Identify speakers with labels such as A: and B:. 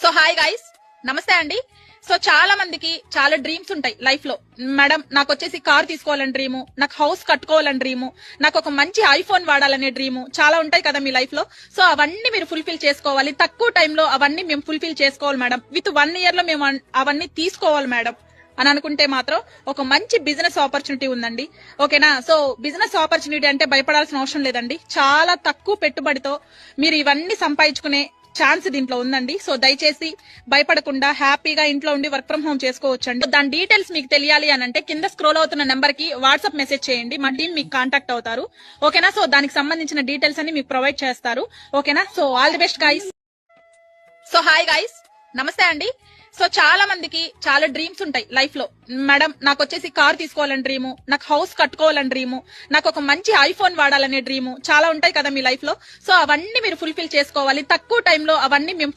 A: So hi guys, నమస్తే అండి. So చాలా మందికి చాలా డ్రీమ్స్ ఉంటాయి లైఫ్ లో. మేడం నాకు వచ్చేసి కార్ తీసుకోవాలని డ్రీము, నాకు హౌస్ కట్టుకోవాలని డ్రీము, నాకు ఒక మంచి ఐఫోన్ వాడాలనే డ్రీము చాలా ఉంటాయి కదా మీ లైఫ్ లో. సో అవన్నీ మీరు ఫుల్ఫిల్ చేసుకోవాలి. తక్కువ టైంలో అవన్నీ మేము ఫుల్ఫిల్ చేసుకోవాలి మేడం. విత్ 1 year లో మేము అవన్నీ తీసుకోవాలి మేడం అని అనుకుంటే మాత్రం ఒక మంచి బిజినెస్ ఆపర్చునిటీ ఉందండి. ఓకేనా? సో బిజినెస్ ఆపర్చునిటీ అంటే భయపడాల్సిన అవసరం లేదండి. చాలా తక్కువ పెట్టుబడితో మీరు ఇవన్నీ సంపాదించుకునే ఛాన్స్ దీంట్లో ఉందండి. సో దయచేసి భయపడకుండా హ్యాపీగా ఇంట్లో ఉండి వర్క్ ఫ్రం హోమ్ చేసుకోవచ్చండి. దాని డీటెయిల్స్ మీకు తెలియాలి అని అంటే కింద స్క్రోల్ అవుతున్న నెంబర్ కి వాట్సాప్ మెసేజ్ చేయండి. మా టీం మీకు కాంటాక్ట్ అవుతారు. ఓకేనా? సో దానికి సంబంధించిన డీటెయిల్స్ అన్ని మీకు ప్రొవైడ్ చేస్తారు. ఓకేనా? So all the best guys. So hi guys, నమస్తే అండి. సో చాలా మందికి చాలా డ్రీమ్స్ ఉంటాయి లైఫ్ లో. మేడం నాకు వచ్చేసి కార్ తీసుకోవాలని డ్రీము, నాకు హౌస్ కట్టుకోవాలని డ్రీము, నాకు ఒక మంచి ఐఫోన్ వాడాలనే డ్రీము చాలా ఉంటాయి కదా మీ లైఫ్ లో. సో అవన్నీ మీరు ఫుల్ఫిల్ చేసుకోవాలి. తక్కువ టైంలో అవన్నీ మేము